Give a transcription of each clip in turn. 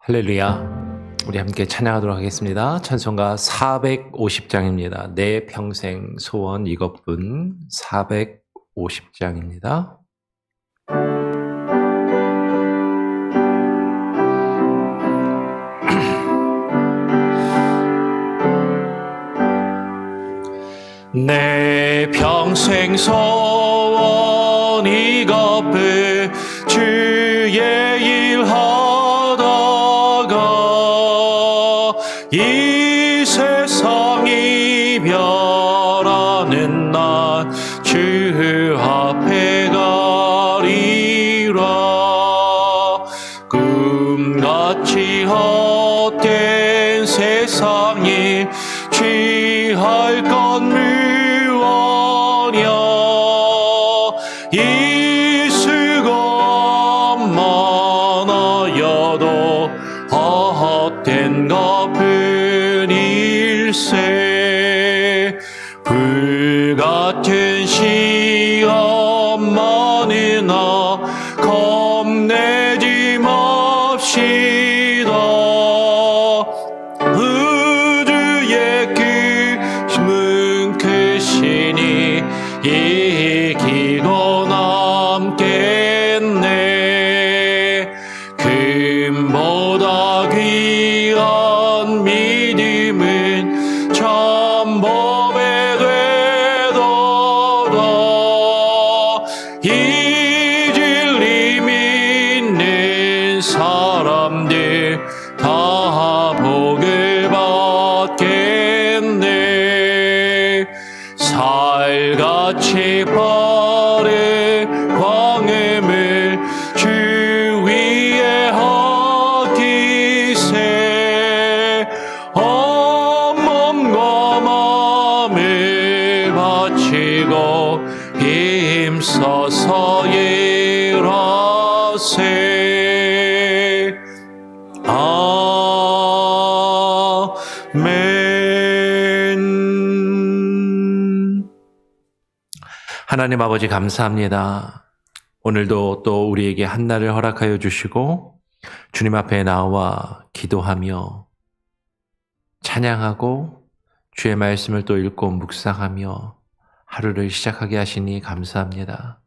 할렐루야. 우리 함께 찬양하도록 하겠습니다. 찬송가 450장입니다. 내 평생 소원 이것뿐 450장입니다. 내 평생 소원 이것뿐 주의 일 하다가 이 세상 이별하는 날 주 앞에 가리라. 꿈같이 헛된 세상에 취할 것 무엇냐. 이 수고만 하여도 헛된 것뿐일세. 불같은 시험만이나 겁내지 맙시다. 우주의 힘은 크시니 이기고 남겠네. 금보다 귀한 믿음은 참 법에 되도다. 이 진리 믿는 사람들 다 복을 받겠네. 살같이 바른 광음을 주 위에 하기세. 온 몸과 마음을 바치고 힘써서 일하세. 아멘. 하나님 아버지 감사합니다. 오늘도 또 우리에게 한날을 허락하여 주시고 주님 앞에 나와 기도하며 찬양하고 주의 말씀을 또 읽고 묵상하며 하루를 시작하게 하시니 감사합니다.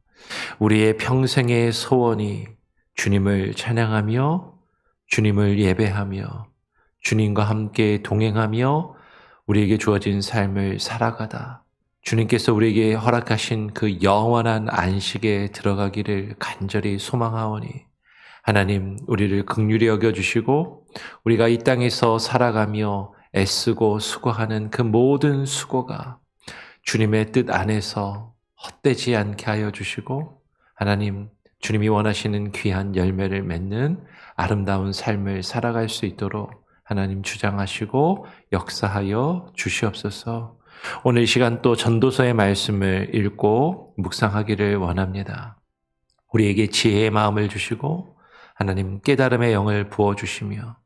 우리의 평생의 소원이 주님을 찬양하며 주님을 예배하며 주님과 함께 동행하며 우리에게 주어진 삶을 살아가다 주님께서 우리에게 허락하신 그 영원한 안식에 들어가기를 간절히 소망하오니 하나님 우리를 긍휼히 여겨주시고 우리가 이 땅에서 살아가며 애쓰고 수고하는 그 모든 수고가 주님의 뜻 안에서 헛되지 않게 하여 주시고 하나님 주님이 원하시는 귀한 열매를 맺는 아름다운 삶을 살아갈 수 있도록 하나님 주장하시고 역사하여 주시옵소서. 오늘 이 시간 또 전도서의 말씀을 읽고 묵상하기를 원합니다. 우리에게 지혜의 마음을 주시고 하나님 깨달음의 영을 부어주시며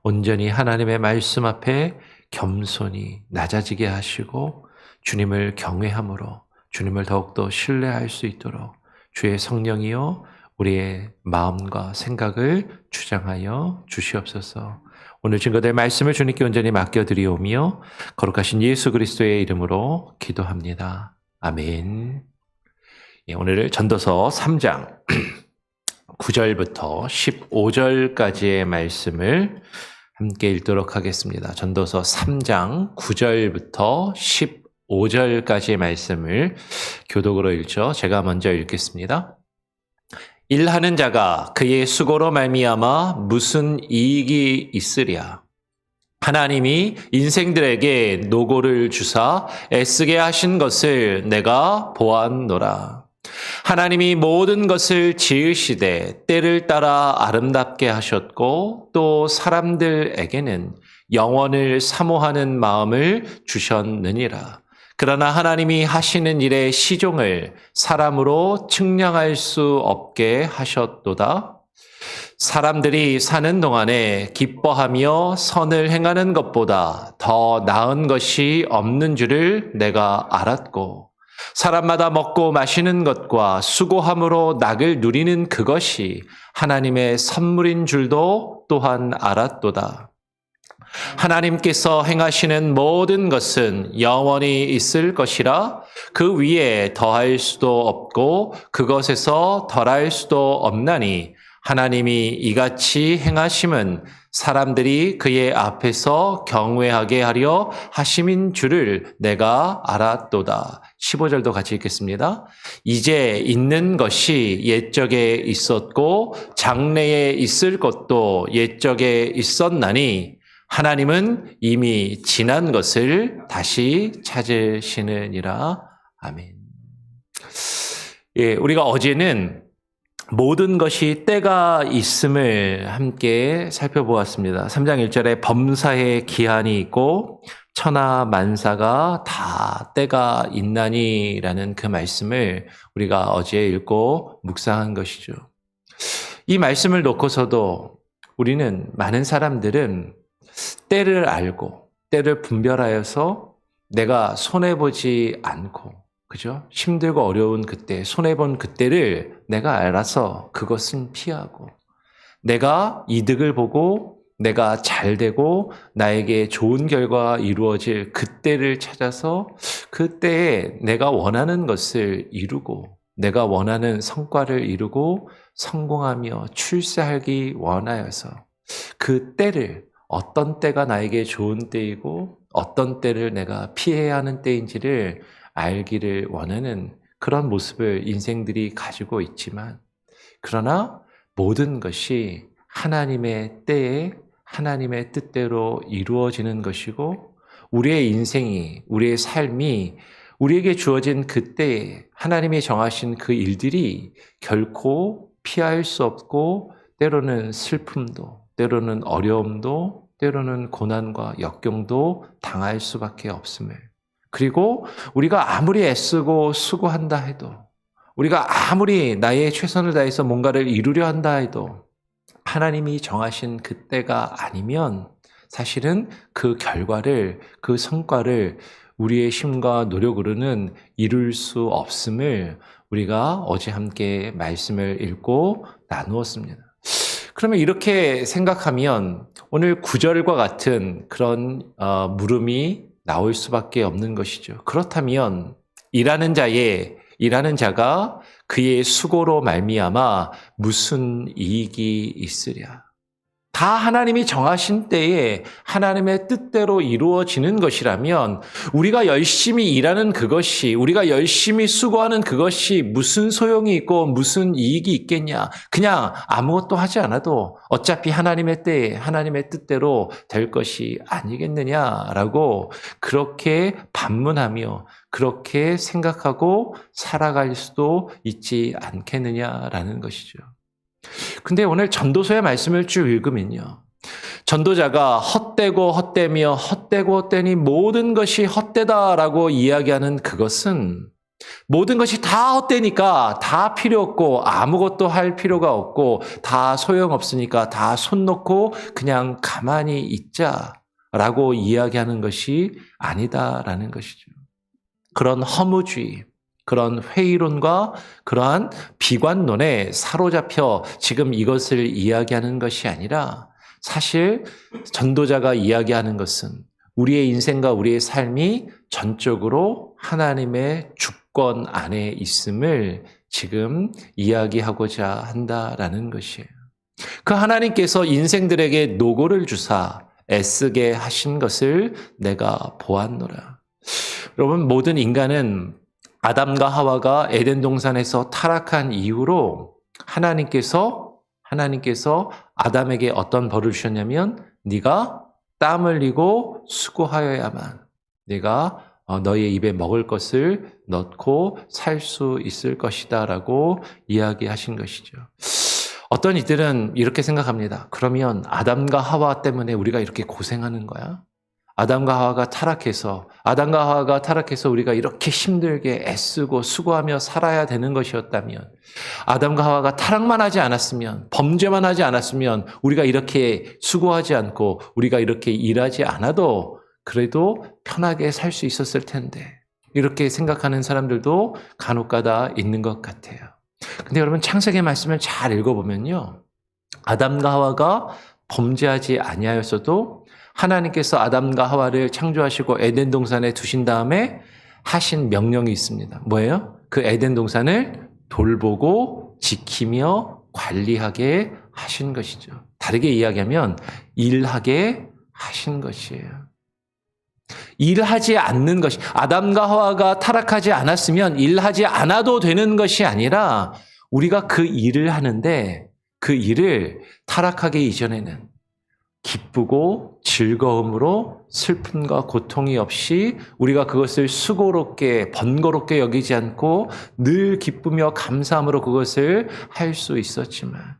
온전히 하나님의 말씀 앞에 겸손히 낮아지게 하시고 주님을 경외함으로 주님을 더욱더 신뢰할 수 있도록 주의 성령이여 우리의 마음과 생각을 주장하여 주시옵소서. 오늘 증거될 말씀을 주님께 온전히 맡겨드리오며 거룩하신 예수 그리스도의 이름으로 기도합니다. 아멘. 오늘 전도서 3장 9절부터 15절까지의 말씀을 함께 읽도록 하겠습니다. 전도서 3장 9절부터 15절까지의 말씀을 교독으로 읽죠. 제가 먼저 읽겠습니다. 일하는 자가 그의 수고로 말미암아 무슨 이익이 있으랴. 하나님이 인생들에게 노고를 주사 애쓰게 하신 것을 내가 보았노라. 하나님이 모든 것을 지으시되 때를 따라 아름답게 하셨고 또 사람들에게는 영원을 사모하는 마음을 주셨느니라. 그러나 하나님이 하시는 일의 시종을 사람으로 측량할 수 없게 하셨도다. 사람들이 사는 동안에 기뻐하며 선을 행하는 것보다 더 나은 것이 없는 줄을 내가 알았고 사람마다 먹고 마시는 것과 수고함으로 낙을 누리는 그것이 하나님의 선물인 줄도 또한 알았도다. 하나님께서 행하시는 모든 것은 영원히 있을 것이라 그 위에 더할 수도 없고 그것에서 덜할 수도 없나니 하나님이 이같이 행하심은 사람들이 그의 앞에서 경외하게 하려 하심인 줄을 내가 알았도다. 15절도 같이 읽겠습니다. 이제 있는 것이 옛적에 있었고 장래에 있을 것도 옛적에 있었나니 하나님은 이미 지난 것을 다시 찾으시느니라. 아멘. 예, 우리가 어제는 모든 것이 때가 있음을 함께 살펴보았습니다. 3장 1절에 범사에 기한이 있고 천하 만사가 다 때가 있나니라는 그 말씀을 우리가 어제 읽고 묵상한 것이죠. 이 말씀을 놓고서도 우리는 많은 사람들은 때를 알고 때를 분별하여서 내가 손해보지 않고 그죠? 힘들고 어려운 그때, 손해본 그때를 내가 알아서 그것은 피하고 내가 이득을 보고 내가 잘 되고 나에게 좋은 결과가 이루어질 그때를 찾아서 그때에 내가 원하는 것을 이루고 내가 원하는 성과를 이루고 성공하며 출세하기 원하여서 그 때를 어떤 때가 나에게 좋은 때이고 어떤 때를 내가 피해야 하는 때인지를 알기를 원하는 그런 모습을 인생들이 가지고 있지만 그러나 모든 것이 하나님의 때에 하나님의 뜻대로 이루어지는 것이고 우리의 인생이 우리의 삶이 우리에게 주어진 그때에 하나님이 정하신 그 일들이 결코 피할 수 없고 때로는 슬픔도 때로는 어려움도 때로는 고난과 역경도 당할 수밖에 없음을 그리고 우리가 아무리 애쓰고 수고한다 해도 우리가 아무리 나의 최선을 다해서 뭔가를 이루려 한다 해도 하나님이 정하신 그때가 아니면 사실은 그 결과를 그 성과를 우리의 힘과 노력으로는 이룰 수 없음을 우리가 어제 함께 말씀을 읽고 나누었습니다. 그러면 이렇게 생각하면 오늘 9절과 같은 그런 물음이 나올 수밖에 없는 것이죠. 그렇다면 일하는 자가 그의 수고로 말미암아 무슨 이익이 있으랴? 다 하나님이 정하신 때에 하나님의 뜻대로 이루어지는 것이라면 우리가 열심히 일하는 그것이 우리가 열심히 수고하는 그것이 무슨 소용이 있고 무슨 이익이 있겠냐? 그냥 아무것도 하지 않아도 어차피 하나님의 때에 하나님의 뜻대로 될 것이 아니겠느냐라고 그렇게 반문하며 그렇게 생각하고 살아갈 수도 있지 않겠느냐라는 것이죠. 근데 오늘 전도서의 말씀을 쭉 읽으면요. 전도자가 헛되고 헛되며 헛되고 헛되니 모든 것이 헛되다라고 이야기하는 그것은 모든 것이 다 헛되니까 다 필요 없고 아무것도 할 필요가 없고 다 소용없으니까 다 손 놓고 그냥 가만히 있자라고 이야기하는 것이 아니다라는 것이죠. 그런 허무주의, 그런 회의론과 그러한 비관론에 사로잡혀 지금 이것을 이야기하는 것이 아니라 사실 전도자가 이야기하는 것은 우리의 인생과 우리의 삶이 전적으로 하나님의 주권 안에 있음을 지금 이야기하고자 한다라는 것이에요. 그 하나님께서 인생들에게 노고를 주사 애쓰게 하신 것을 내가 보았노라. 여러분, 모든 인간은 아담과 하와가 에덴 동산에서 타락한 이후로 하나님께서 아담에게 어떤 벌을 주셨냐면 네가 땀 흘리고 수고하여야만 네가 너의 입에 먹을 것을 넣고 살 수 있을 것이다 라고 이야기하신 것이죠. 어떤 이들은 이렇게 생각합니다. 그러면 아담과 하와 때문에 우리가 이렇게 고생하는 거야? 아담과 하와가 타락해서 우리가 이렇게 힘들게 애쓰고 수고하며 살아야 되는 것이었다면 아담과 하와가 타락만 하지 않았으면 범죄만 하지 않았으면 우리가 이렇게 수고하지 않고 우리가 이렇게 일하지 않아도 그래도 편하게 살 수 있었을 텐데 이렇게 생각하는 사람들도 간혹가다 있는 것 같아요. 근데 여러분 창세기 말씀을 잘 읽어보면요. 아담과 하와가 범죄하지 아니하였어도 하나님께서 아담과 하와를 창조하시고 에덴 동산에 두신 다음에 하신 명령이 있습니다. 뭐예요? 그 에덴 동산을 돌보고 지키며 관리하게 하신 것이죠. 다르게 이야기하면 일하게 하신 것이에요. 일하지 않는 것이, 아담과 하와가 타락하지 않았으면 일하지 않아도 되는 것이 아니라 우리가 그 일을 하는데 그 일을 타락하기 이전에는 기쁘고 즐거움으로 슬픔과 고통이 없이 우리가 그것을 수고롭게 번거롭게 여기지 않고 늘 기쁘며 감사함으로 그것을 할 수 있었지만,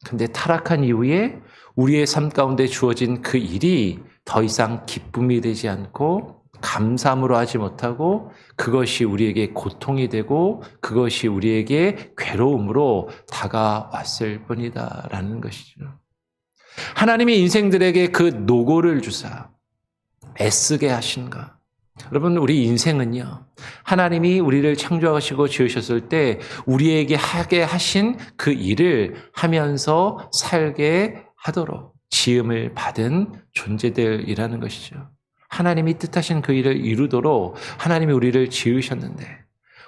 근데 타락한 이후에 우리의 삶 가운데 주어진 그 일이 더 이상 기쁨이 되지 않고 감사함으로 하지 못하고 그것이 우리에게 고통이 되고 그것이 우리에게 괴로움으로 다가왔을 뿐이다라는 것이죠. 하나님이 인생들에게 그 노고를 주사 애쓰게 하신가? 여러분, 우리 인생은요, 하나님이 우리를 창조하시고 지으셨을 때 우리에게 하게 하신 그 일을 하면서 살게 하도록 지음을 받은 존재들이라는 것이죠. 하나님이 뜻하신 그 일을 이루도록 하나님이 우리를 지으셨는데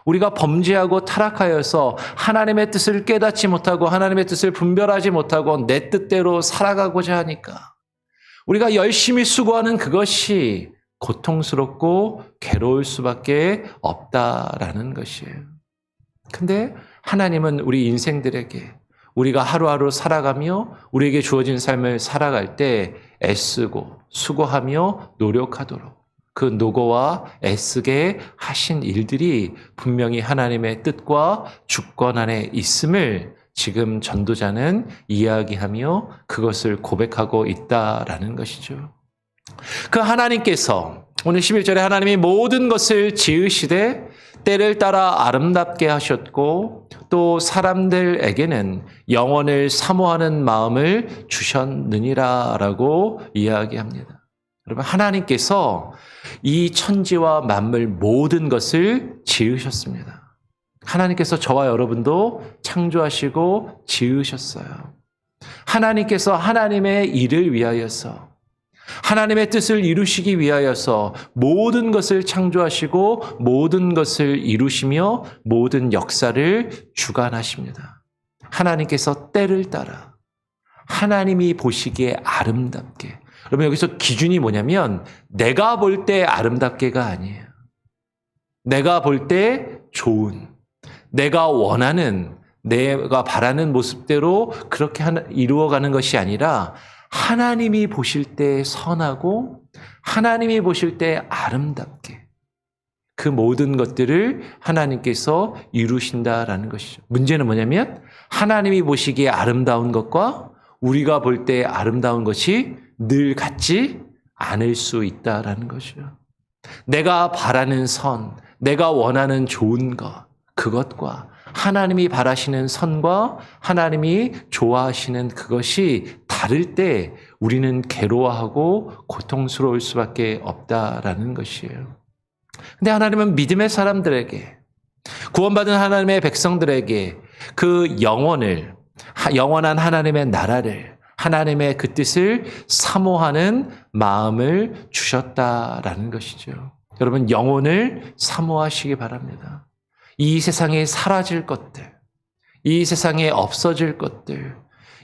우리가 범죄하고 타락하여서 하나님의 뜻을 깨닫지 못하고 하나님의 뜻을 분별하지 못하고 내 뜻대로 살아가고자 하니까 우리가 열심히 수고하는 그것이 고통스럽고 괴로울 수밖에 없다라는 것이에요. 근데 하나님은 우리 인생들에게 우리가 하루하루 살아가며 우리에게 주어진 삶을 살아갈 때 애쓰고 수고하며 노력하도록 그 노고와 애쓰게 하신 일들이 분명히 하나님의 뜻과 주권 안에 있음을 지금 전도자는 이야기하며 그것을 고백하고 있다라는 것이죠. 그 하나님께서 오늘 11절에 하나님이 모든 것을 지으시되 때를 따라 아름답게 하셨고 또 사람들에게는 영원을 사모하는 마음을 주셨느니라라고 이야기합니다. 여러분, 하나님께서 이 천지와 만물 모든 것을 지으셨습니다. 하나님께서 저와 여러분도 창조하시고 지으셨어요. 하나님께서 하나님의 일을 위하여서 하나님의 뜻을 이루시기 위하여서 모든 것을 창조하시고 모든 것을 이루시며 모든 역사를 주관하십니다. 하나님께서 때를 따라 하나님이 보시기에 아름답게. 여러분, 여기서 기준이 뭐냐면 내가 볼 때 아름답게가 아니에요. 내가 볼 때 좋은, 내가 원하는, 내가 바라는 모습대로 그렇게 이루어가는 것이 아니라 하나님이 보실 때 선하고 하나님이 보실 때 아름답게 그 모든 것들을 하나님께서 이루신다라는 것이죠. 문제는 뭐냐면 하나님이 보시기에 아름다운 것과 우리가 볼 때 아름다운 것이 늘 같지 않을 수 있다라는 것이죠. 내가 바라는 선, 내가 원하는 좋은 것, 그것과 하나님이 바라시는 선과 하나님이 좋아하시는 그것이 다를 때 우리는 괴로워하고 고통스러울 수밖에 없다라는 것이에요. 근데 하나님은 믿음의 사람들에게, 구원받은 하나님의 백성들에게 그 영원한 하나님의 나라를, 하나님의 그 뜻을 사모하는 마음을 주셨다라는 것이죠. 여러분, 영혼을 사모하시기 바랍니다. 이 세상에 사라질 것들, 이 세상에 없어질 것들,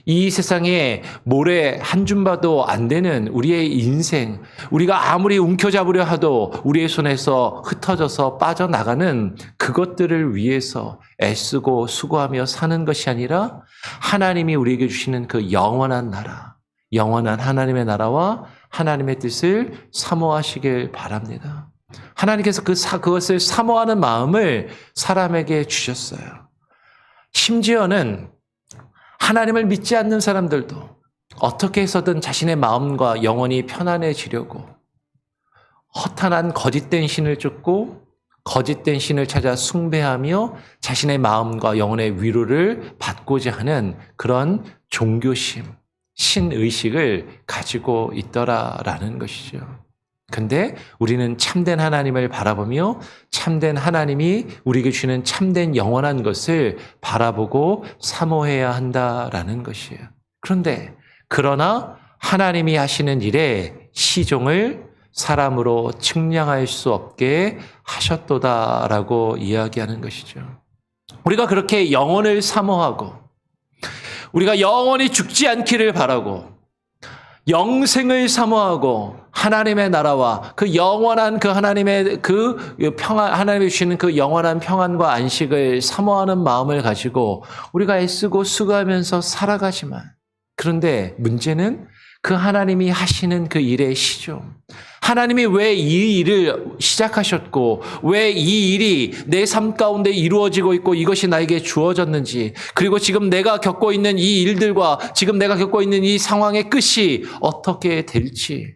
이 세상에 모래 한 줌 봐도 안 되는 우리의 인생, 우리가 아무리 움켜잡으려 해도 우리의 손에서 흩어져서 빠져나가는 그것들을 위해서 애쓰고 수고하며 사는 것이 아니라 하나님이 우리에게 주시는 그 영원한 나라, 영원한 하나님의 나라와 하나님의 뜻을 사모하시길 바랍니다. 하나님께서 그것을 사모하는 마음을 사람에게 주셨어요. 심지어는 하나님을 믿지 않는 사람들도 어떻게 해서든 자신의 마음과 영혼이 편안해지려고 허탄한 거짓된 신을 쫓고 거짓된 신을 찾아 숭배하며 자신의 마음과 영혼의 위로를 받고자 하는 그런 종교심, 신의식을 가지고 있더라라는 것이죠. 근데 우리는 참된 하나님을 바라보며 참된 하나님이 우리에게 주는 참된 영원한 것을 바라보고 사모해야 한다라는 것이에요. 그러나 하나님이 하시는 일에 시종을 사람으로 측량할 수 없게 하셨도다라고 이야기하는 것이죠. 우리가 그렇게 영혼을 사모하고 우리가 영원히 죽지 않기를 바라고 영생을 사모하고 하나님의 나라와 그 영원한 그 하나님의 그 평안, 하나님이 주시는 그 영원한 평안과 안식을 사모하는 마음을 가지고 우리가 애쓰고 수고하면서 살아가지만, 그런데 문제는 그 하나님이 하시는 그 일의 시종, 하나님이 왜 이 일을 시작하셨고 왜 이 일이 내 삶 가운데 이루어지고 있고 이것이 나에게 주어졌는지, 그리고 지금 내가 겪고 있는 이 일들과 지금 내가 겪고 있는 이 상황의 끝이 어떻게 될지,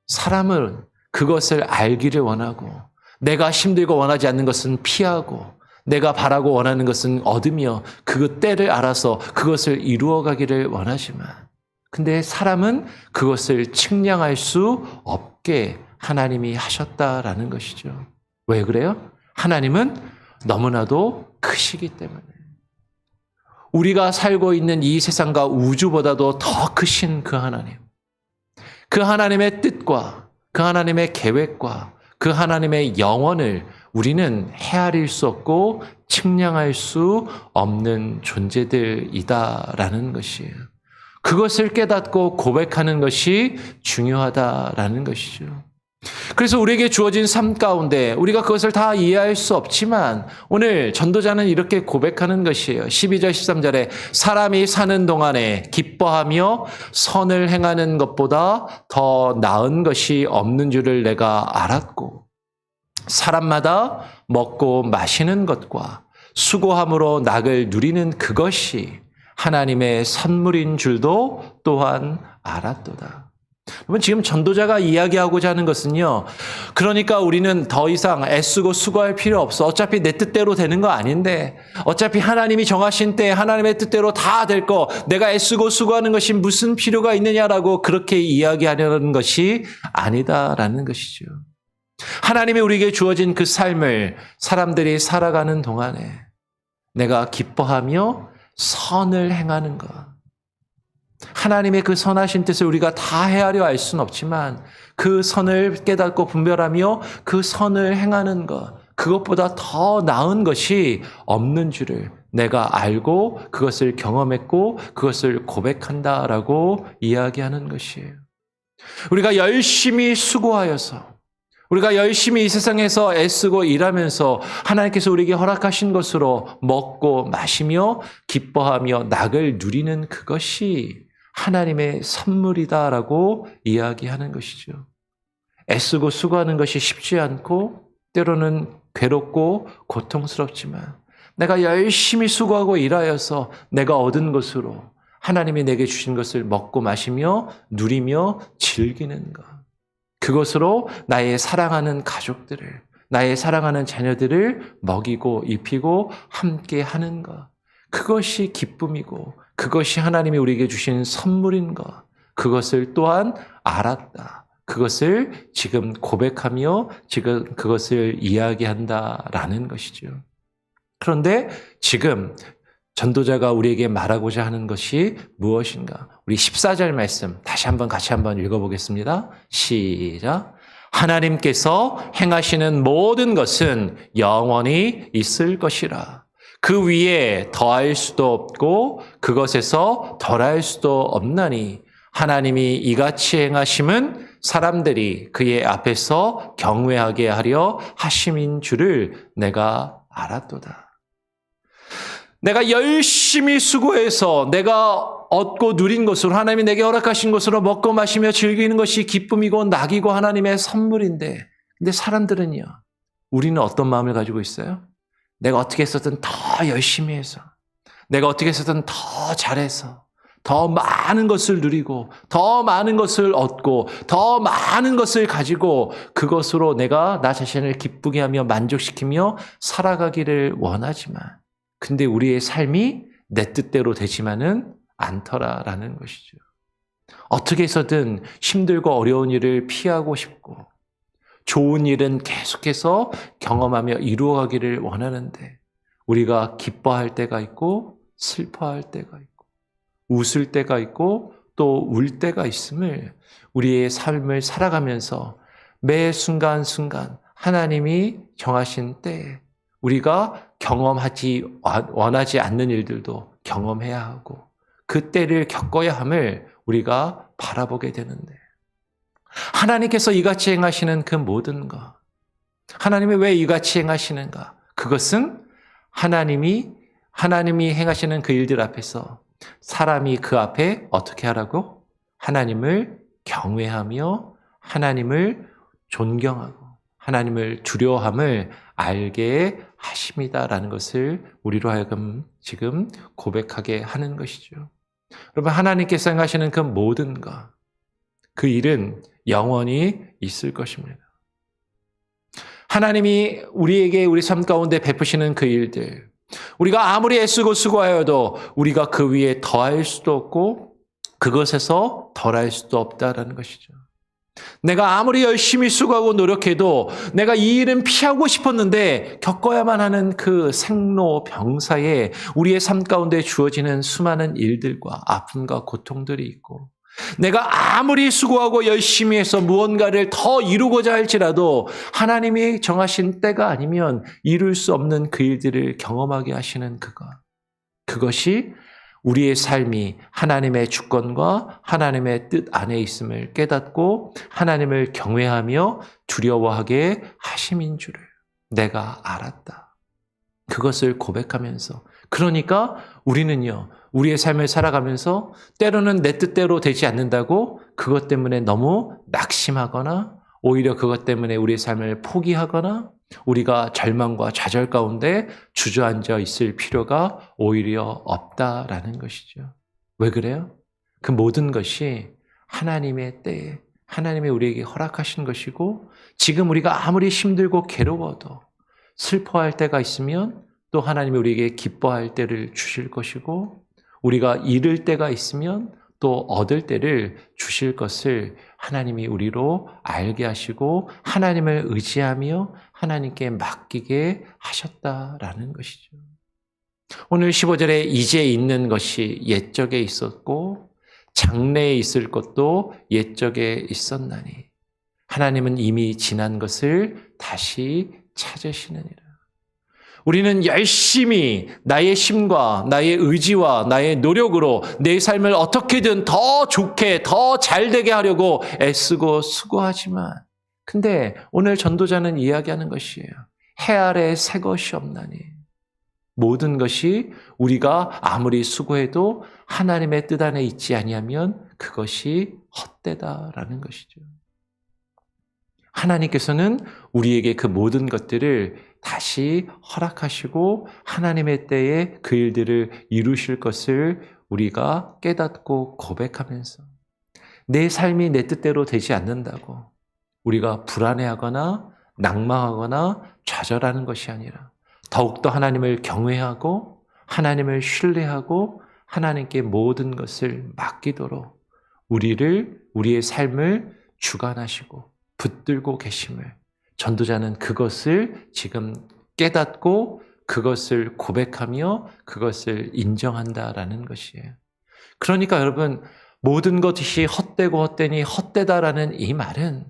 사람은 그것을 알기를 원하고 내가 힘들고 원하지 않는 것은 피하고 내가 바라고 원하는 것은 얻으며 그 때를 알아서 그것을 이루어가기를 원하지만, 근데 사람은 그것을 측량할 수 없게 하나님이 하셨다라는 것이죠. 왜 그래요? 하나님은 너무나도 크시기 때문에. 우리가 살고 있는 이 세상과 우주보다도 더 크신 그 하나님, 그 하나님의 뜻과 그 하나님의 계획과 그 하나님의 영원을 우리는 헤아릴 수 없고 측량할 수 없는 존재들이다라는 것이에요. 그것을 깨닫고 고백하는 것이 중요하다라는 것이죠. 그래서 우리에게 주어진 삶 가운데 우리가 그것을 다 이해할 수 없지만 오늘 전도자는 이렇게 고백하는 것이에요. 12절 13절에 사람이 사는 동안에 기뻐하며 선을 행하는 것보다 더 나은 것이 없는 줄을 내가 알았고, 사람마다 먹고 마시는 것과 수고함으로 낙을 누리는 그것이 하나님의 선물인 줄도 또한 알았도다. 여러분, 지금 전도자가 이야기하고자 하는 것은요, 그러니까 우리는 더 이상 애쓰고 수고할 필요 없어. 어차피 내 뜻대로 되는 거 아닌데, 어차피 하나님이 정하신 때 하나님의 뜻대로 다 될 거, 내가 애쓰고 수고하는 것이 무슨 필요가 있느냐라고 그렇게 이야기하려는 것이 아니다라는 것이죠. 하나님이 우리에게 주어진 그 삶을 사람들이 살아가는 동안에 내가 기뻐하며 선을 행하는 것, 하나님의 그 선하신 뜻을 우리가 다 헤아려 알 수는 없지만 그 선을 깨닫고 분별하며 그 선을 행하는 것, 그것보다 더 나은 것이 없는 줄을 내가 알고 그것을 경험했고 그것을 고백한다라고 이야기하는 것이에요. 우리가 열심히 수고하여서, 우리가 열심히 이 세상에서 애쓰고 일하면서 하나님께서 우리에게 허락하신 것으로 먹고 마시며 기뻐하며 낙을 누리는 그것이 하나님의 선물이다라고 이야기하는 것이죠. 애쓰고 수고하는 것이 쉽지 않고 때로는 괴롭고 고통스럽지만 내가 열심히 수고하고 일하여서 내가 얻은 것으로 하나님이 내게 주신 것을 먹고 마시며 누리며 즐기는 것, 그것으로 나의 사랑하는 가족들을, 나의 사랑하는 자녀들을 먹이고 입히고 함께 하는 것, 그것이 기쁨이고 그것이 하나님이 우리에게 주신 선물인 것, 그것을 또한 알았다. 그것을 지금 고백하며 지금 그것을 이야기한다라는 것이죠. 그런데 지금 전도자가 우리에게 말하고자 하는 것이 무엇인가? 우리 14절 말씀 다시 한번 같이 한번 읽어보겠습니다. 시작. 하나님께서 행하시는 모든 것은 영원히 있을 것이라. 그 위에 더할 수도 없고 그것에서 덜할 수도 없나니 하나님이 이같이 행하심은 사람들이 그의 앞에서 경외하게 하려 하심인 줄을 내가 알았도다. 내가 열심히 수고해서 내가 얻고 누린 것으로, 하나님이 내게 허락하신 것으로 먹고 마시며 즐기는 것이 기쁨이고 낙이고 하나님의 선물인데, 근데 사람들은요, 우리는 어떤 마음을 가지고 있어요? 내가 어떻게 했었든 더 열심히 해서, 내가 어떻게 했었든 더 잘해서 더 많은 것을 누리고 더 많은 것을 얻고 더 많은 것을 가지고 그것으로 내가 나 자신을 기쁘게 하며 만족시키며 살아가기를 원하지만, 근데 우리의 삶이 내 뜻대로 되지만은 않더라라는 것이죠. 어떻게 해서든 힘들고 어려운 일을 피하고 싶고 좋은 일은 계속해서 경험하며 이루어가기를 원하는데 우리가 기뻐할 때가 있고 슬퍼할 때가 있고 웃을 때가 있고 또 울 때가 있음을 우리의 삶을 살아가면서 매 순간순간 하나님이 정하신 때에 우리가 경험하지 원하지 않는 일들도 경험해야 하고 그 때를 겪어야 함을 우리가 바라보게 되는데 하나님께서 이같이 행하시는 그 모든 것 하나님이 왜 이같이 행하시는가? 그것은 하나님이 행하시는 그 일들 앞에서 사람이 그 앞에 어떻게 하라고? 하나님을 경외하며 하나님을 존경하고 하나님을 두려워함을 알게 하십니다라는 것을 우리로 하여금 지금 고백하게 하는 것이죠. 여러분 하나님께서 행하시는 그 모든 것, 그 일은 영원히 있을 것입니다. 하나님이 우리에게 우리 삶 가운데 베푸시는 그 일들, 우리가 아무리 애쓰고 수고하여도 우리가 그 위에 더할 수도 없고 그것에서 덜할 수도 없다라는 것이죠. 내가 아무리 열심히 수고하고 노력해도 내가 이 일은 피하고 싶었는데 겪어야만 하는 그 생로병사에 우리의 삶 가운데 주어지는 수많은 일들과 아픔과 고통들이 있고 내가 아무리 수고하고 열심히 해서 무언가를 더 이루고자 할지라도 하나님이 정하신 때가 아니면 이룰 수 없는 그 일들을 경험하게 하시는 그것이 우리의 삶이 하나님의 주권과 하나님의 뜻 안에 있음을 깨닫고 하나님을 경외하며 두려워하게 하심인 줄을 내가 알았다. 그것을 고백하면서 그러니까 우리는요. 우리의 삶을 살아가면서 때로는 내 뜻대로 되지 않는다고 그것 때문에 너무 낙심하거나 오히려 그것 때문에 우리의 삶을 포기하거나 우리가 절망과 좌절 가운데 주저앉아 있을 필요가 오히려 없다라는 것이죠. 왜 그래요? 그 모든 것이 하나님의 때에 하나님이 우리에게 허락하신 것이고 지금 우리가 아무리 힘들고 괴로워도 슬퍼할 때가 있으면 또 하나님이 우리에게 기뻐할 때를 주실 것이고 우리가 잃을 때가 있으면 또 얻을 때를 주실 것을 하나님이 우리로 알게 하시고 하나님을 의지하며 하나님께 맡기게 하셨다라는 것이죠. 오늘 15절에 이제 있는 것이 옛적에 있었고 장래에 있을 것도 옛적에 있었나니 하나님은 이미 지난 것을 다시 찾으시느니라. 우리는 열심히 나의 힘과 나의 의지와 나의 노력으로 내 삶을 어떻게든 더 좋게 더 잘되게 하려고 애쓰고 수고하지만 근데 오늘 전도자는 이야기하는 것이에요. 해 아래 새 것이 없나니 모든 것이 우리가 아무리 수고해도 하나님의 뜻 안에 있지 아니하면 그것이 헛되다라는 것이죠. 하나님께서는 우리에게 그 모든 것들을 다시 허락하시고 하나님의 때에 그 일들을 이루실 것을 우리가 깨닫고 고백하면서 내 삶이 내 뜻대로 되지 않는다고 우리가 불안해하거나 낭망하거나 좌절하는 것이 아니라 더욱더 하나님을 경외하고 하나님을 신뢰하고 하나님께 모든 것을 맡기도록 우리의 삶을 주관하시고 붙들고 계심을 전도자는 그것을 지금 깨닫고 그것을 고백하며 그것을 인정한다라는 것이에요. 그러니까 여러분 모든 것이 헛되고 헛되니 헛되다라는 이 말은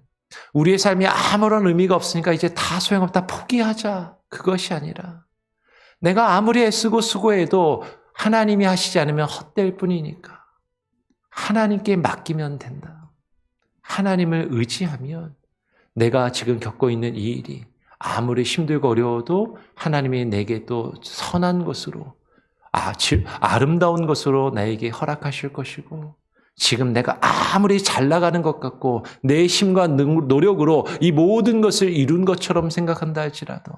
우리의 삶이 아무런 의미가 없으니까 이제 다 소용없다 포기하자 그것이 아니라 내가 아무리 애쓰고 수고해도 하나님이 하시지 않으면 헛될 뿐이니까 하나님께 맡기면 된다. 하나님을 의지하면 내가 지금 겪고 있는 이 일이 아무리 힘들고 어려워도 하나님이 내게 또 선한 것으로 아름다운 것으로 나에게 허락하실 것이고 지금 내가 아무리 잘 나가는 것 같고 내 힘과 노력으로 이 모든 것을 이룬 것처럼 생각한다 할지라도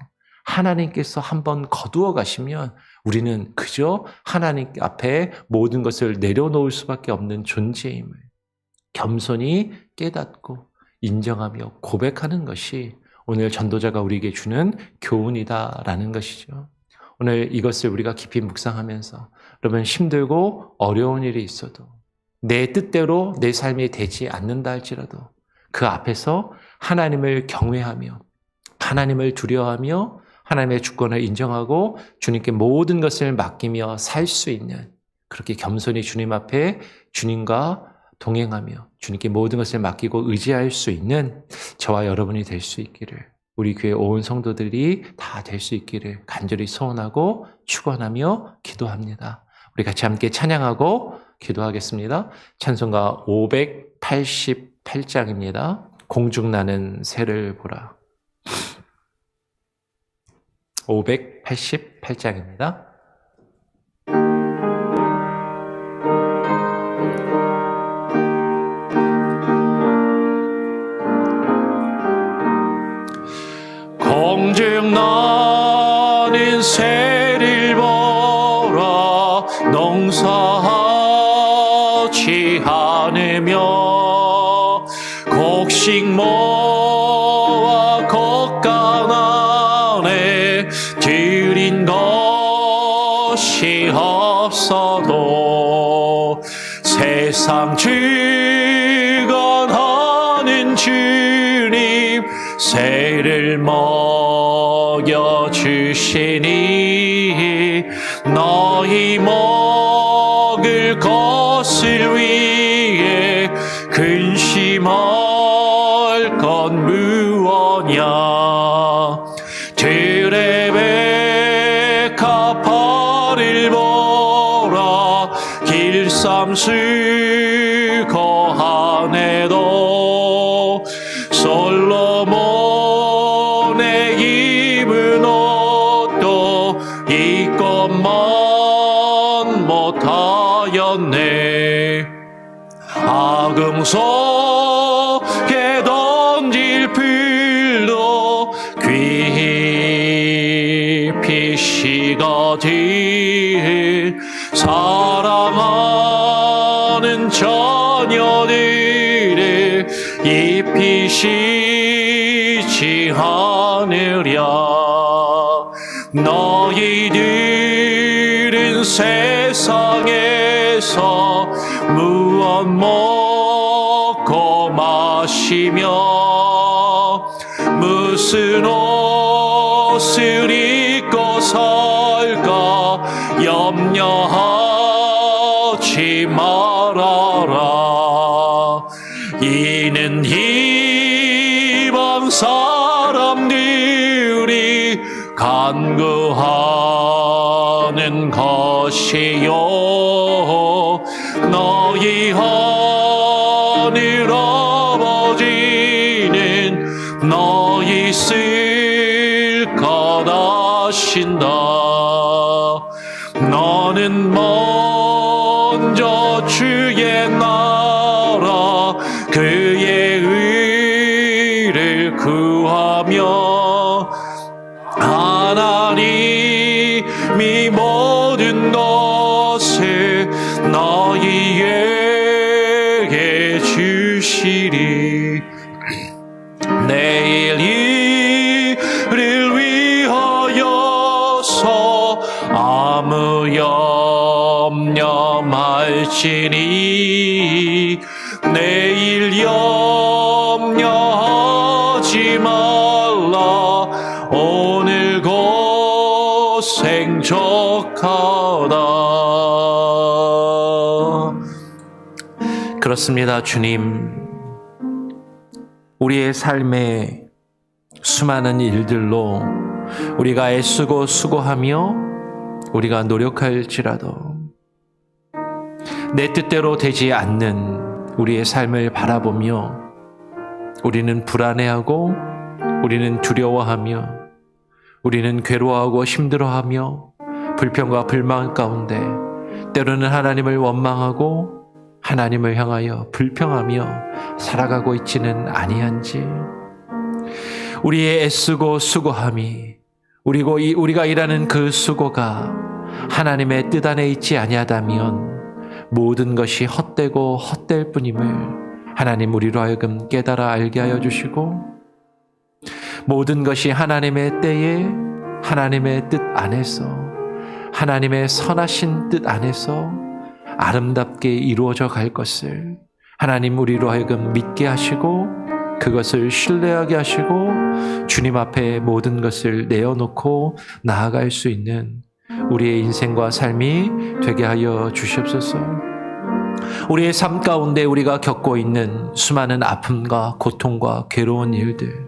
하나님께서 한번 거두어 가시면 우리는 그저 하나님 앞에 모든 것을 내려놓을 수밖에 없는 존재임을 겸손히 깨닫고 인정하며 고백하는 것이 오늘 전도자가 우리에게 주는 교훈이다라는 것이죠. 오늘 이것을 우리가 깊이 묵상하면서 여러분 힘들고 어려운 일이 있어도 내 뜻대로 내 삶이 되지 않는다 할지라도 그 앞에서 하나님을 경외하며 하나님을 두려워하며 하나님의 주권을 인정하고 주님께 모든 것을 맡기며 살 수 있는, 그렇게 겸손히 주님 앞에 주님과 동행하며 주님께 모든 것을 맡기고 의지할 수 있는 저와 여러분이 될 수 있기를, 우리 교회 온 성도들이 다 될 수 있기를 간절히 소원하고 축원하며 기도합니다. 우리 같이 함께 찬양하고 기도하겠습니다. 찬송가 588장입니다. 공중나는 새를 보라. 588장입니다. 공중나는 새를 보라. 농사하지 않으며 곡식 모아 겉간 안에 들인 것이 없어도 세상 주관하는 주님 새를 먹여주시니 너희 먹을 것을 위해 근심할 건 무엇냐. 들의 백합화를 보라. 길쌈수 거하네도 솔로몬의 입은 옷도 이것만 못하였네. 아궁 속에 던질 풀도 깊이 식어든 사랑하는 자녀들의 잎이 시지 않으랴. 너희들은 세상에서 무엇 먹고 마시며 무슨 옷을 입고 살까 염려하지 말아라. 이는 이방 사람들이 간구하는 것이요 너희 하늘 아버지는 너희 쓸 것 아신다. 너는 먼저 주의 나라 그의 의를 구하며 하나님이 모든 것을 너희에게 주시리. 내일 이를 위하여서 아무 염려 말지니 내일 염려하지 말라. 오늘 고생 족하다. 그렇습니다. 주님, 우리의 삶에 수많은 일들로 우리가 애쓰고 수고하며 우리가 노력할지라도 내 뜻대로 되지 않는 우리의 삶을 바라보며 우리는 불안해하고 우리는 두려워하며 우리는 괴로워하고 힘들어하며 불평과 불만 가운데 때로는 하나님을 원망하고 하나님을 향하여 불평하며 살아가고 있지는 아니한지. 우리의 애쓰고 수고함이 그리고 우리가 일하는 그 수고가 하나님의 뜻 안에 있지 아니하다면 모든 것이 헛되고 헛될 뿐임을 하나님 우리로 하여금 깨달아 알게 하여 주시고 모든 것이 하나님의 때에 하나님의 뜻 안에서 하나님의 선하신 뜻 안에서 아름답게 이루어져 갈 것을 하나님 우리로 하여금 믿게 하시고 그것을 신뢰하게 하시고 주님 앞에 모든 것을 내어놓고 나아갈 수 있는 우리의 인생과 삶이 되게 하여 주시옵소서. 우리의 삶 가운데 우리가 겪고 있는 수많은 아픔과 고통과 괴로운 일들,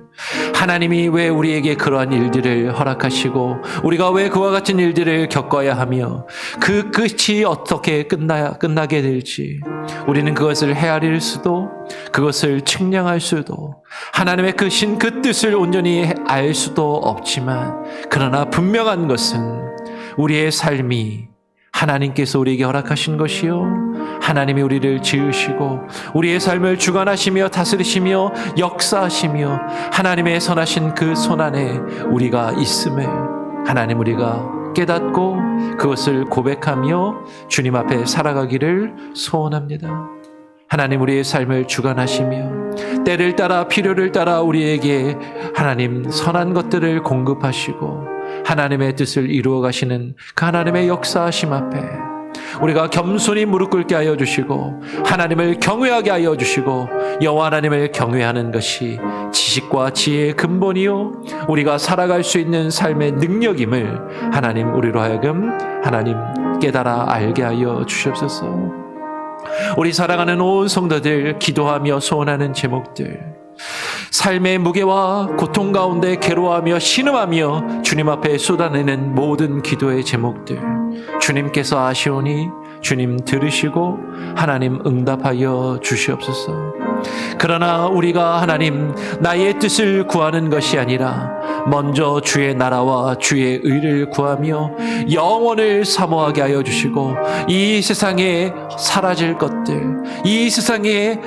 하나님이 왜 우리에게 그러한 일들을 허락하시고 우리가 왜 그와 같은 일들을 겪어야 하며 그 끝이 어떻게 끝나게 될지 우리는 그것을 헤아릴 수도 그것을 측량할 수도 하나님의 그 뜻을 온전히 알 수도 없지만, 그러나 분명한 것은 우리의 삶이 하나님께서 우리에게 허락하신 것이요, 하나님이 우리를 지으시고 우리의 삶을 주관하시며 다스리시며 역사하시며 하나님의 선하신 그 손안에 우리가 있음을 하나님 우리가 깨닫고 그것을 고백하며 주님 앞에 살아가기를 소원합니다. 하나님 우리의 삶을 주관하시며 때를 따라 필요를 따라 우리에게 하나님 선한 것들을 공급하시고 하나님의 뜻을 이루어 가시는 그 하나님의 역사하심 앞에 우리가 겸손히 무릎 꿇게 하여 주시고 하나님을 경외하게 하여 주시고, 여호와 하나님을 경외하는 것이 지식과 지혜의 근본이요 우리가 살아갈 수 있는 삶의 능력임을 하나님 우리로 하여금 하나님 깨달아 알게 하여 주시옵소서. 우리 사랑하는 온 성도들 기도하며 소원하는 제목들, 삶의 무게와 고통 가운데 괴로워하며 신음하며 주님 앞에 쏟아내는 모든 기도의 제목들, 주님께서 아시오니 주님 들으시고 하나님 응답하여 주시옵소서. 그러나 우리가 하나님 나의 뜻을 구하는 것이 아니라 먼저 주의 나라와 주의 의를 구하며 영원을 사모하게 하여 주시고, 이 세상에 사라질 것들, 이 세상에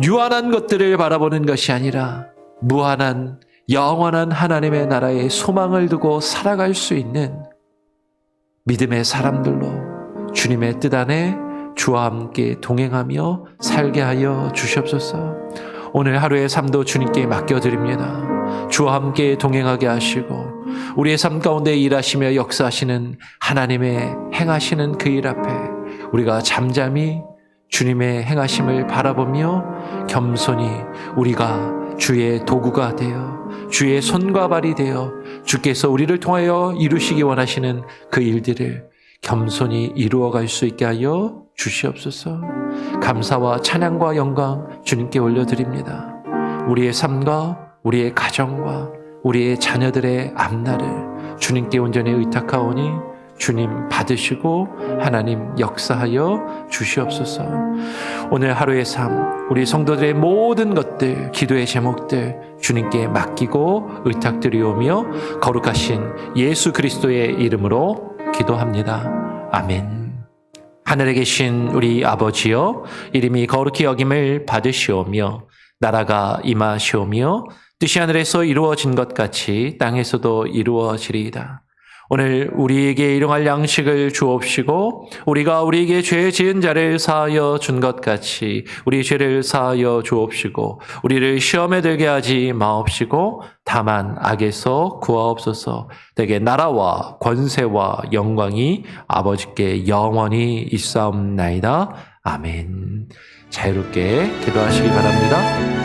유한한 것들을 바라보는 것이 아니라 무한한 영원한 하나님의 나라에 소망을 두고 살아갈 수 있는 믿음의 사람들로 주님의 뜻 안에 주와 함께 동행하며 살게 하여 주시옵소서. 오늘 하루의 삶도 주님께 맡겨드립니다. 주와 함께 동행하게 하시고 우리의 삶 가운데 일하시며 역사하시는 하나님의 행하시는 그 일 앞에 우리가 잠잠히 주님의 행하심을 바라보며 겸손히 우리가 주의 도구가 되어 주의 손과 발이 되어 주께서 우리를 통하여 이루시기 원하시는 그 일들을 겸손히 이루어갈 수 있게 하여 주시옵소서. 감사와 찬양과 영광 주님께 올려드립니다. 우리의 삶과 우리의 가정과 우리의 자녀들의 앞날을 주님께 온전히 의탁하오니 주님 받으시고 하나님 역사하여 주시옵소서. 오늘 하루의 삶, 우리 성도들의 모든 것들, 기도의 제목들 주님께 맡기고 의탁드리오며 거룩하신 예수 그리스도의 이름으로 기도합니다. 아멘. 하늘에 계신 우리 아버지여, 이름이 거룩히 여김을 받으시오며 나라가 임하시오며 뜻이 하늘에서 이루어진 것 같이 땅에서도 이루어지리이다. 오늘 우리에게 일용할 양식을 주옵시고 우리가 우리에게 죄 지은 자를 사하여 준 것 같이 우리 죄를 사하여 주옵시고 우리를 시험에 들게 하지 마옵시고 다만 악에서 구하옵소서. 내게 나라와 권세와 영광이 아버지께 영원히 있사옵나이다. 아멘. 자유롭게 기도하시기 바랍니다.